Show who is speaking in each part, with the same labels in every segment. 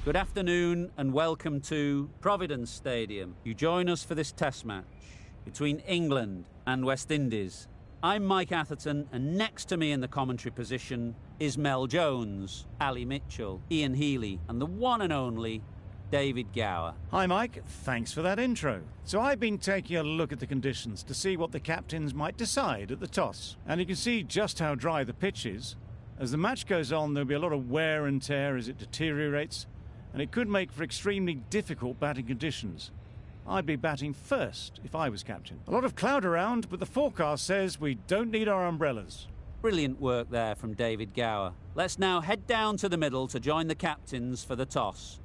Speaker 1: Good afternoon and welcome to Providence Stadium. You join us for this test match between England and West Indies. I'm Mike Atherton, and next to me in the commentary position is Mel Jones, Ali Mitchell, Ian Healy and the one and only David Gower.
Speaker 2: Hi Mike, thanks for that intro. So I've been taking a look at the conditions to see what the captains might decide at the toss. And you can see just how dry the pitch is. As the match goes on, there'll be a lot of wear and tear as it deteriorates, and it could make for extremely difficult batting conditions. I'd be batting first if I was captain. A lot of cloud around, but the forecast says we don't need our umbrellas.
Speaker 1: Brilliant work there from David Gower. Let's now head down to the middle to join the captains for the toss.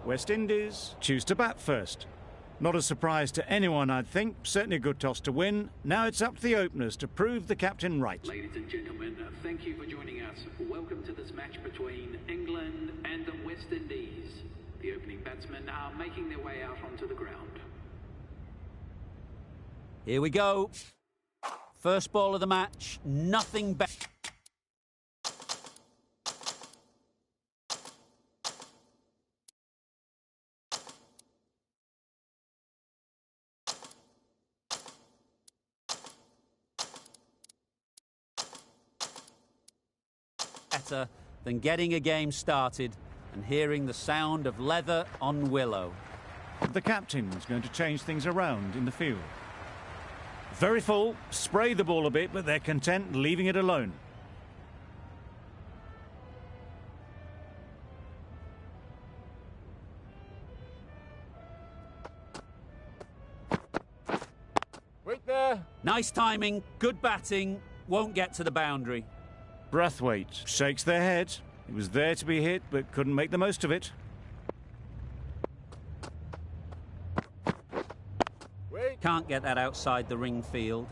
Speaker 2: West Indies choose to bat first. Not a surprise to anyone, I'd think. Certainly a good toss to win. Now it's up to the openers to prove the captain right.
Speaker 3: Ladies and gentlemen, thank you for joining us. Welcome to this match between England and the West Indies. The opening batsmen are making their way out onto the ground.
Speaker 1: Here we go. First ball of the match. Nothing better. Better than getting a game started and hearing the sound of leather on willow.
Speaker 2: The captain's going to change things around in the field. Very full, spray the ball a bit, but they're content leaving it alone.
Speaker 4: Wait there.
Speaker 1: Nice timing, good batting, won't get to the boundary.
Speaker 2: Brathwaite shakes their head. It was there to be hit, but couldn't make the most of it.
Speaker 4: Wait.
Speaker 1: Can't get that outside the ring field.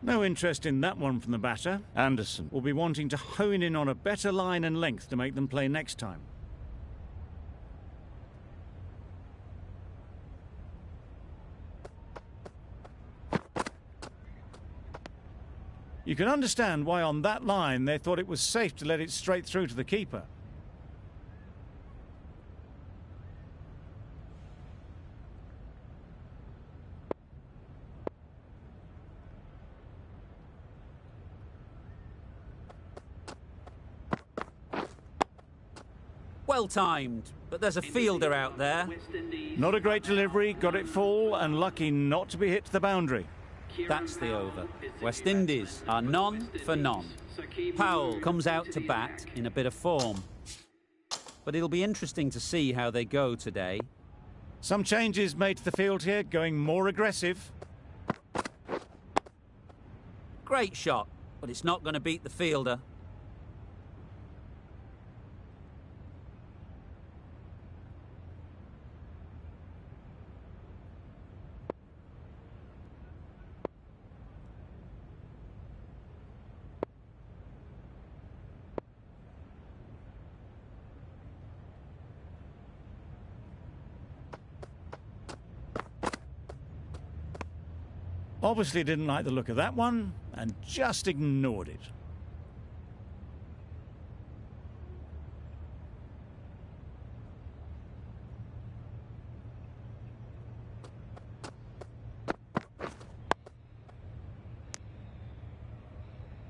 Speaker 2: No interest in that one from the batter. Anderson will be wanting to hone in on a better line and length to make them play next time. You can understand why on that line they thought it was safe to let it straight through to the keeper.
Speaker 1: Well timed, but there's a fielder out there.
Speaker 2: Not a great delivery, got it full and lucky not to be hit to the boundary.
Speaker 1: That's the over. West Indies are none for none. Powell comes out to bat in a bit of form. But it'll be interesting to see how they go today.
Speaker 2: Some changes made to the field here, going more aggressive.
Speaker 1: Great shot, but it's not going to beat the fielder.
Speaker 2: Obviously didn't like the look of that one and just ignored it.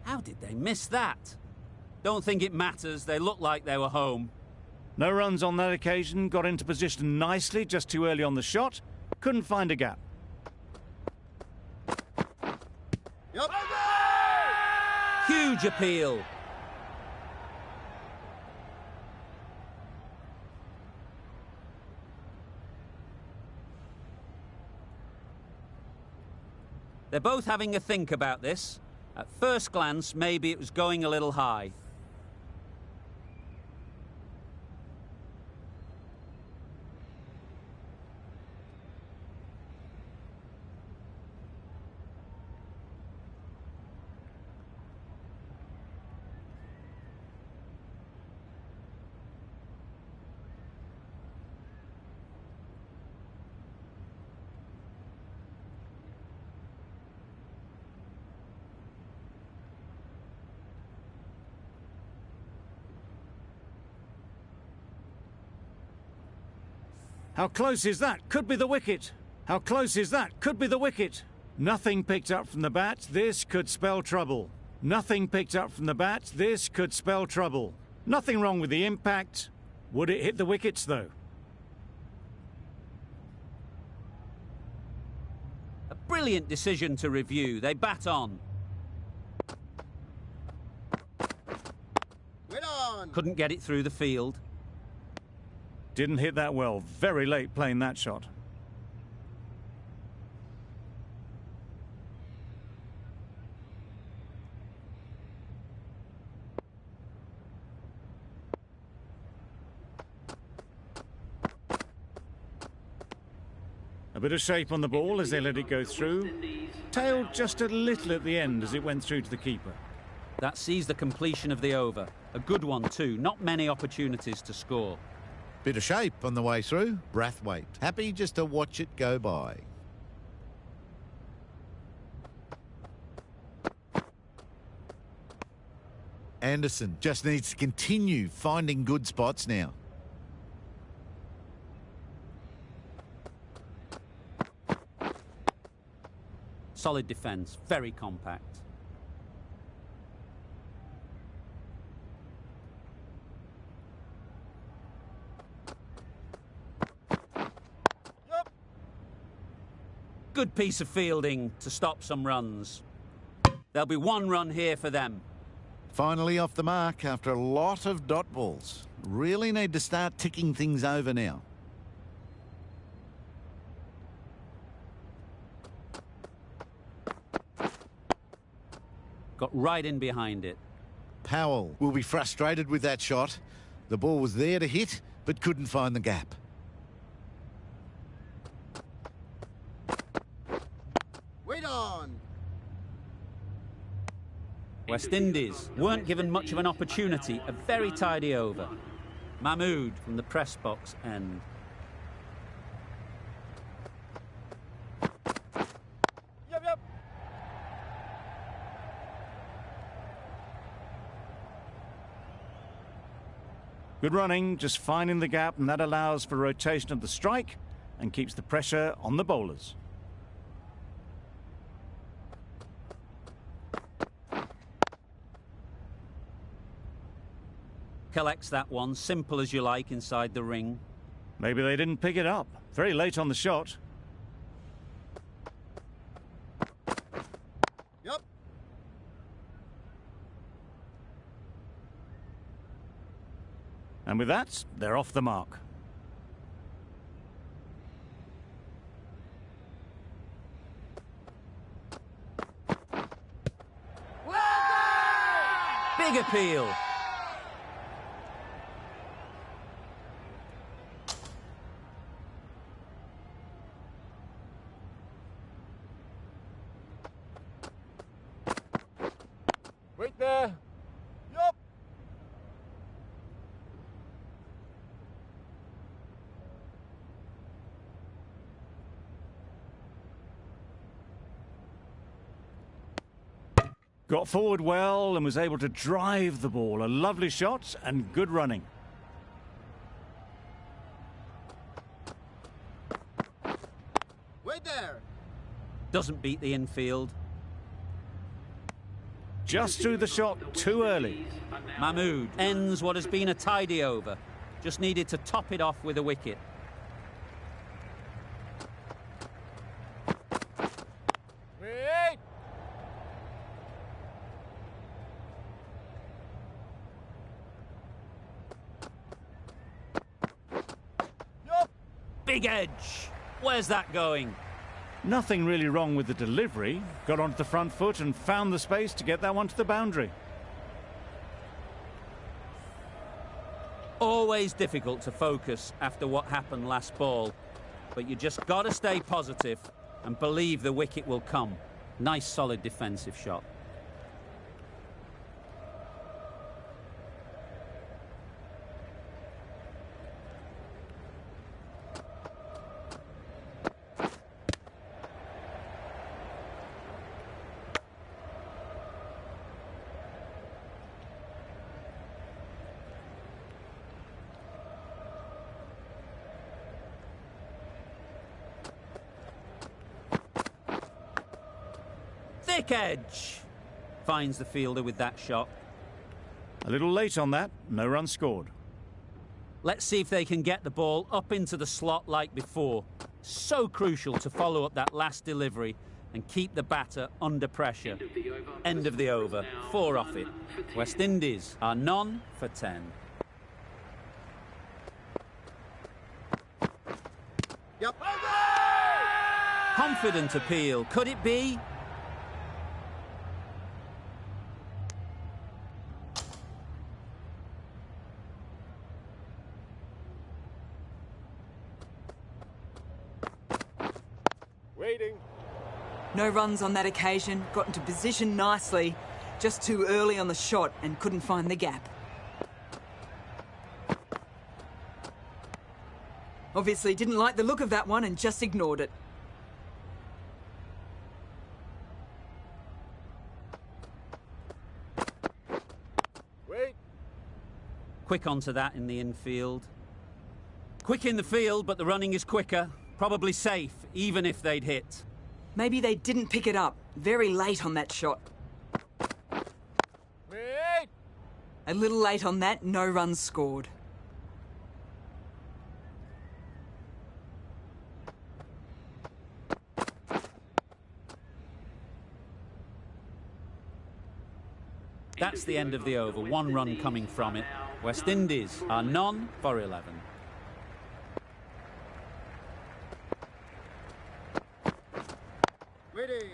Speaker 1: How did they miss that? Don't think it matters. They look like they were home.
Speaker 2: No runs on that occasion, got into position nicely, just too early on the shot. Couldn't find a gap.
Speaker 4: Yep.
Speaker 1: Huge appeal. They're both having a think about this. At first glance, maybe it was going a little high.
Speaker 2: How close is that? Could be the wicket. How close is that? Could be the wicket. Nothing picked up from the bat. This could spell trouble. Nothing picked up from the bat. This could spell trouble. Nothing wrong with the impact. Would it hit the wickets, though?
Speaker 1: A brilliant decision to review. They bat on.
Speaker 4: Wait on!
Speaker 1: Couldn't get it through the field.
Speaker 2: Didn't hit that well. Very late playing that shot. A bit of shape on the ball as they let it go through. Tailed just a little at the end as it went through to the keeper.
Speaker 1: That sees the completion of the over. A good one too. Not many opportunities to score.
Speaker 5: Bit of shape on the way through. Brathwaite happy just to watch it go by. Anderson just needs to continue finding good spots now.
Speaker 1: Solid defence, very compact.
Speaker 4: Yup!
Speaker 1: Good piece of fielding to stop some runs. There'll be one run here for them.
Speaker 5: Finally off the mark after a lot of dot balls. Really need to start ticking things over now.
Speaker 1: Got right in behind it.
Speaker 5: Powell will be frustrated with that shot. The ball was there to hit, but couldn't find the gap.
Speaker 4: Wait on!
Speaker 1: West Indies weren't given much of an opportunity. A very tidy over. Mahmood from the press box end.
Speaker 4: Yup, yup!
Speaker 2: Good running, just finding the gap, and that allows for rotation of the strike and keeps the pressure on the bowlers.
Speaker 1: Collects that one, simple as you like, inside the ring.
Speaker 2: Maybe they didn't pick it up. Very late on the shot.
Speaker 4: Yup!
Speaker 2: And with that, they're off the mark.
Speaker 1: Big appeal.
Speaker 4: Wait there! Yup!
Speaker 2: Got forward well and was able to drive the ball. A lovely shot and good running.
Speaker 4: Wait there!
Speaker 1: Doesn't beat the infield.
Speaker 2: Just threw the shot too early.
Speaker 1: Mahmood ends what has been a tidy over. Just needed to top it off with a wicket.
Speaker 4: Wait! Yup!
Speaker 1: Big edge. Where's that going?
Speaker 2: Nothing really wrong with the delivery. Got onto the front foot and found the space to get that one to the boundary.
Speaker 1: Always difficult to focus after what happened last ball. But you just got to stay positive and believe the wicket will come. Nice solid defensive shot. Thick edge. Finds the fielder with that shot.
Speaker 2: A little late on that, no run scored.
Speaker 1: Let's see if they can get the ball up into the slot like before. So crucial to follow up that last delivery and keep the batter under pressure. End of the over. 4 off it. West Indies are none for 10.
Speaker 4: Yep.
Speaker 1: Confident appeal. Could it be?
Speaker 4: Waiting.
Speaker 6: No runs on that occasion, got into position nicely. Just too early on the shot and couldn't find the gap. Obviously didn't like the look of that one and just ignored it.
Speaker 4: Wait.
Speaker 1: Quick onto that in the infield. Quick in the field, but the running is quicker. Probably safe, even if they'd hit.
Speaker 6: Maybe they didn't pick it up. Very late on that shot.
Speaker 4: Wait.
Speaker 6: A little late on that, no runs scored.
Speaker 1: That's the end of the over. 1 run coming from it. West Indies are none for 11.
Speaker 4: Waiting.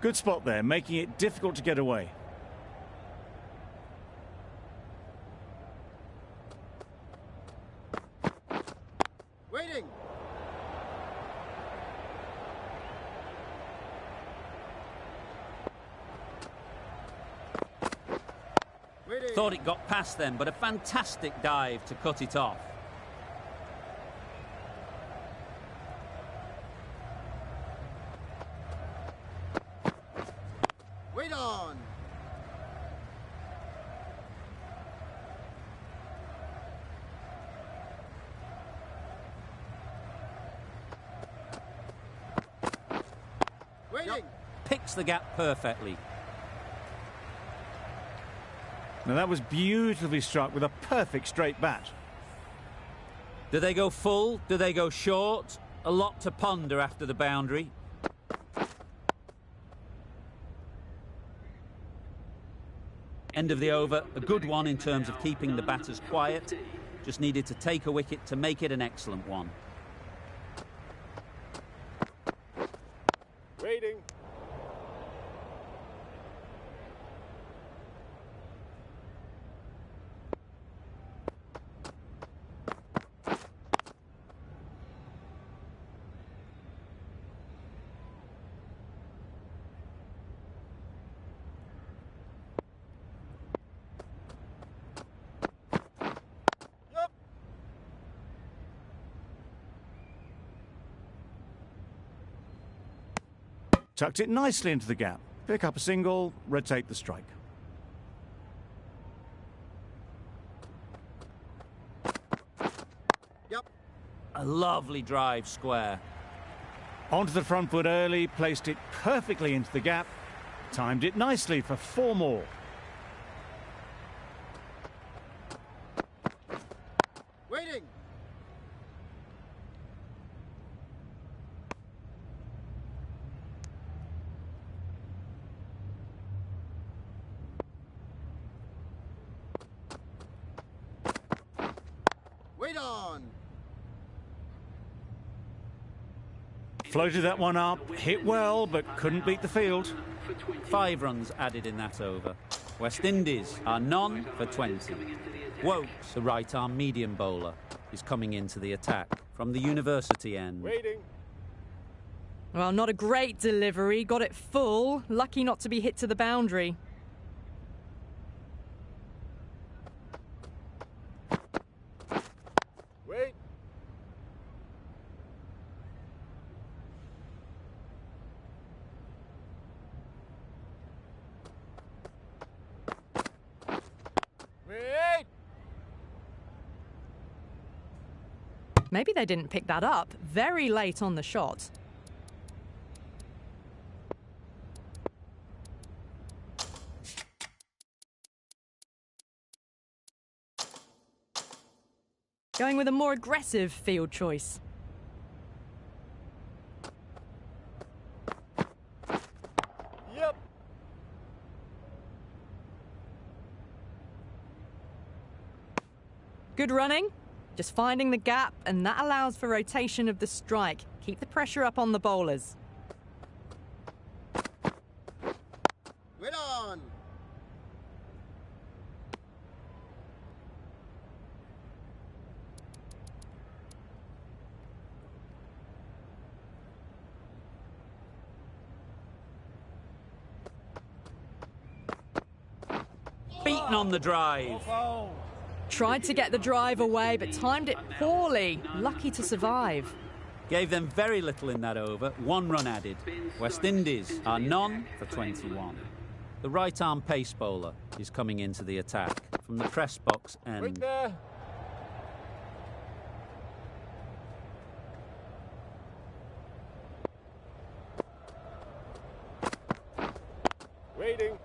Speaker 2: Good spot there, making it difficult to get away.
Speaker 4: Waiting. Waiting.
Speaker 1: Thought it got past them, but a fantastic dive to cut it off.
Speaker 4: Wait on. Waiting.
Speaker 1: Picks the gap perfectly.
Speaker 2: Now that was beautifully struck with a perfect straight bat.
Speaker 1: Do they go full? Do they go short? A lot to ponder after the boundary. End of the over. A good one in terms of keeping the batters quiet. Just needed to take a wicket to make it an excellent one.
Speaker 4: Waiting.
Speaker 2: Tucked it nicely into the gap. Pick up a single, rotate the strike.
Speaker 4: Yep.
Speaker 1: A lovely drive square.
Speaker 2: Onto the front foot early, placed it perfectly into the gap. Timed it nicely for 4 more.
Speaker 4: Waiting. Wait on.
Speaker 2: Floated that one up, hit well, but couldn't beat the field.
Speaker 1: 5 runs added in that over. West Indies are none for 20. Wokes, the right-arm medium bowler, is coming into the attack from the university end.
Speaker 4: Waiting.
Speaker 7: Well, not a great delivery. Got it full. Lucky not to be hit to the boundary.
Speaker 4: Wait. Wait.
Speaker 7: Maybe they didn't pick that up. Very late on the shot. Going with a more aggressive field choice.
Speaker 4: Yep.
Speaker 7: Good running. Just finding the gap, and that allows for rotation of the strike. Keep the pressure up on the bowlers.
Speaker 4: Wait on.
Speaker 1: Beaten on the drive.
Speaker 7: Tried to get the drive away, but timed it poorly. Lucky to survive.
Speaker 1: Gave them very little in that over. 1 run added. West Indies are none for 21. The right-arm pace bowler is coming into the attack from the press box
Speaker 4: Wait
Speaker 1: end.
Speaker 4: there. Waiting.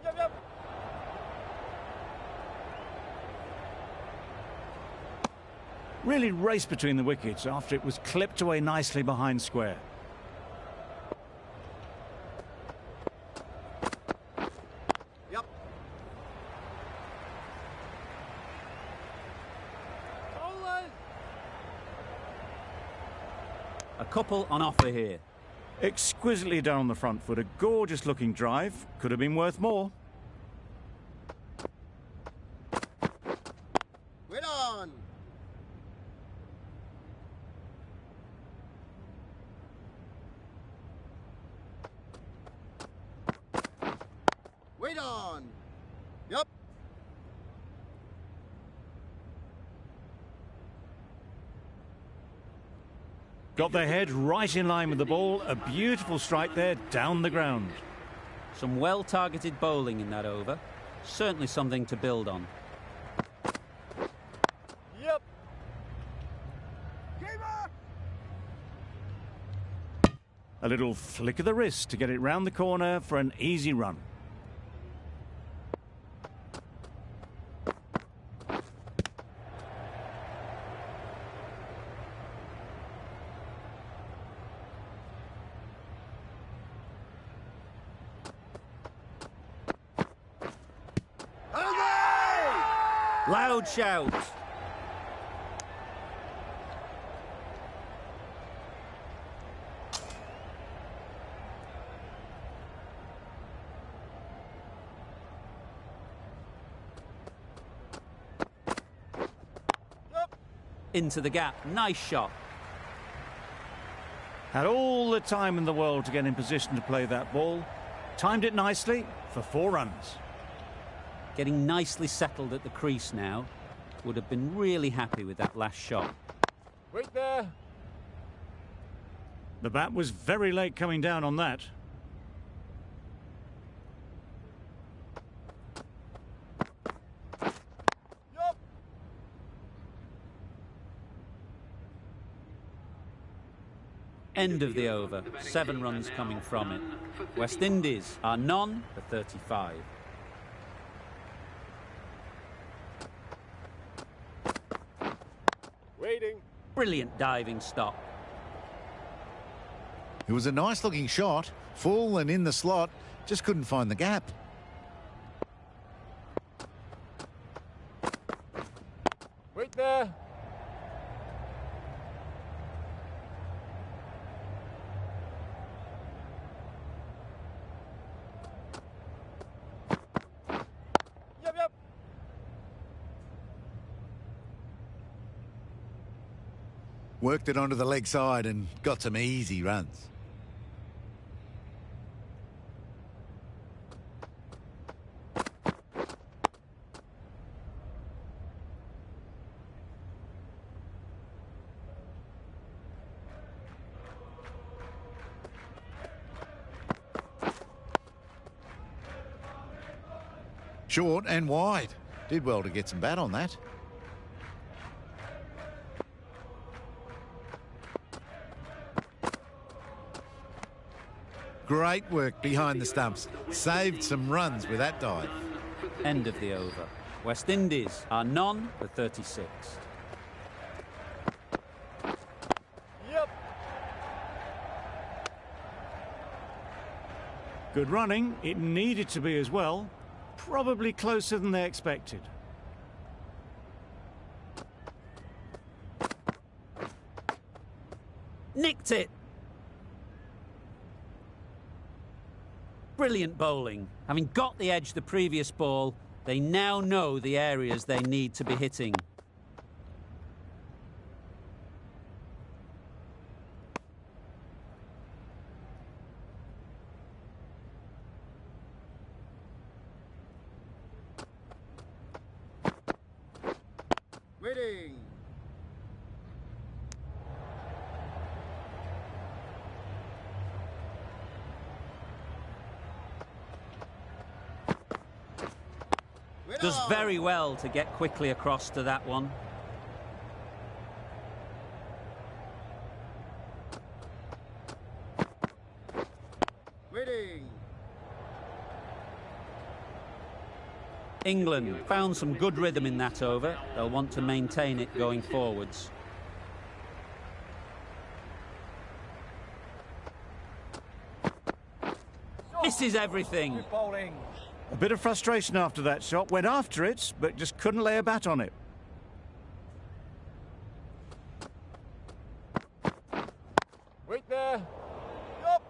Speaker 4: Yep, yep.
Speaker 2: Really raced between the wickets after it was clipped away nicely behind square.
Speaker 4: Yep. Bowlers.
Speaker 1: A couple on offer here.
Speaker 2: Exquisitely done on the front foot. A gorgeous looking drive. Could have been worth more.
Speaker 4: Wait on. Wait on. Yep.
Speaker 2: Got their head right in line with the ball. A beautiful strike there down the ground.
Speaker 1: Some well-targeted bowling in that over. Certainly something to build on.
Speaker 4: Yep. Keeper.
Speaker 2: A little flick of the wrist to get it round the corner for an easy run.
Speaker 1: Loud shout. Into the gap. Nice shot.
Speaker 2: Had all the time in the world to get in position to play that ball. Timed it nicely for 4 runs.
Speaker 1: Getting nicely settled at the crease now. Would have been really happy with that last shot.
Speaker 4: Wait there.
Speaker 2: The bat was very late coming down on that.
Speaker 4: Yup.
Speaker 1: End of the over. 7 runs coming from it. West Indies are none for 35.
Speaker 4: Waiting.
Speaker 1: Brilliant diving stop.
Speaker 5: It was a nice looking shot, full and in the slot, just couldn't find the gap.
Speaker 4: Wait there. Yep, yep.
Speaker 5: Worked it onto the leg side and got some easy runs. Short and wide. Did well to get some bat on that. Great work behind the stumps. Saved some runs with that dive.
Speaker 1: End of the over. West Indies are none for 36.
Speaker 4: Yep.
Speaker 2: Good running. It needed to be as well. Probably closer than they expected.
Speaker 1: Nicked it! Brilliant bowling. Having got the edge the previous ball, they now know the areas they need to be hitting.
Speaker 5: Waiting.
Speaker 1: Does very well to get quickly across to that one.
Speaker 5: Waiting.
Speaker 1: England found some good rhythm in that over. They'll want to maintain it going forwards. Misses everything.
Speaker 4: Good bowling.
Speaker 2: A bit of frustration after that shot. Went after it, but just couldn't lay a bat on it.
Speaker 4: Wait there. Yup.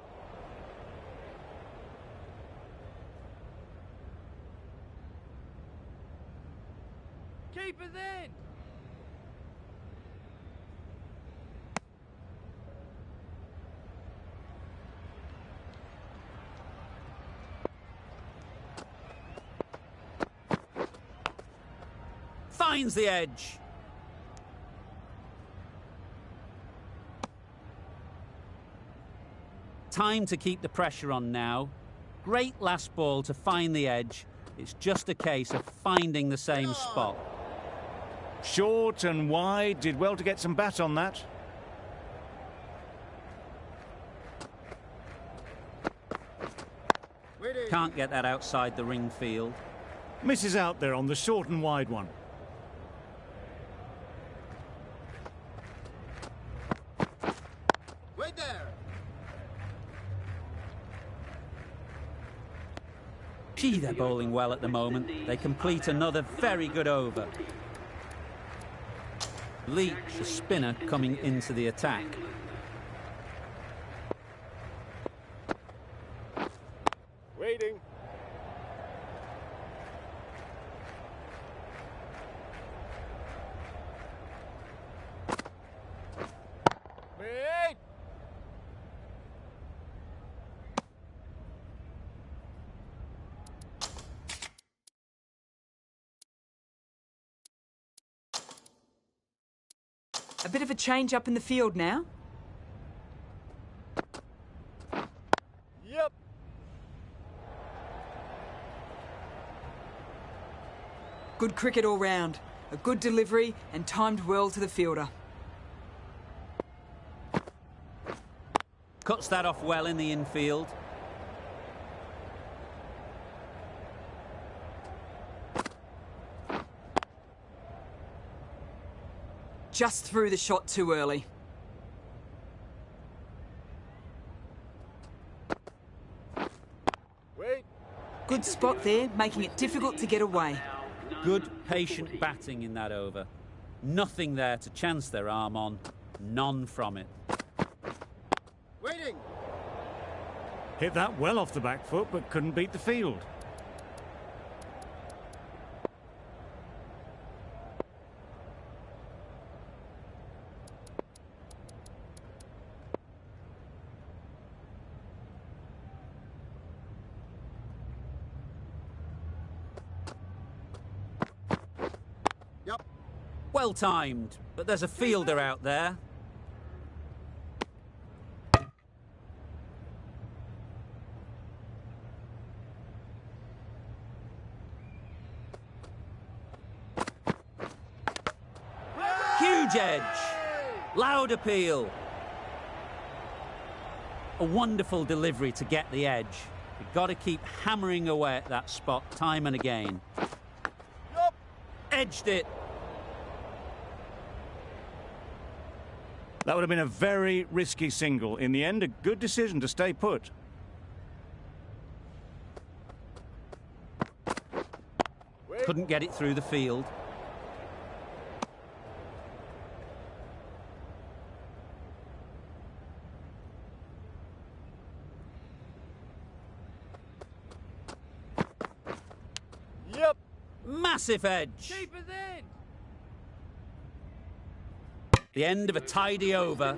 Speaker 4: Keeper's in.
Speaker 1: Finds the edge. Time to keep the pressure on now. Great last ball to find the edge. It's just a case of finding the same spot.
Speaker 2: Short and wide. Did well to get some bat on that.
Speaker 1: Can't get that outside the ring field.
Speaker 2: Misses out there on the short and wide one.
Speaker 5: Wait there.
Speaker 1: Gee, they're bowling well at the moment. They complete another very good over. Leach, the spinner, coming into the attack.
Speaker 4: Waiting. Wait.
Speaker 6: A bit of a change up in the field now.
Speaker 4: Yep.
Speaker 6: Good cricket all round. A good delivery and timed well to the fielder.
Speaker 1: Cuts that off well in the infield.
Speaker 6: Just threw the shot too early.
Speaker 4: Wait.
Speaker 6: Good spot there, making it difficult to get away.
Speaker 1: Good, patient batting in that over. Nothing there to chance their arm on. None from it.
Speaker 5: Waiting.
Speaker 2: Hit that well off the back foot, but couldn't beat the field.
Speaker 5: Yep.
Speaker 1: Well timed, but there's a fielder out there. Huge edge. Loud appeal. A wonderful delivery to get the edge. You've got to keep hammering away at that spot time and again.
Speaker 4: Yup.
Speaker 1: Edged it.
Speaker 2: That would have been a very risky single. In the end, a good decision to stay put.
Speaker 4: Wait.
Speaker 1: Couldn't get it through the field.
Speaker 4: Yep.
Speaker 1: Massive edge.
Speaker 4: Keep it in.
Speaker 1: The end of a tidy over.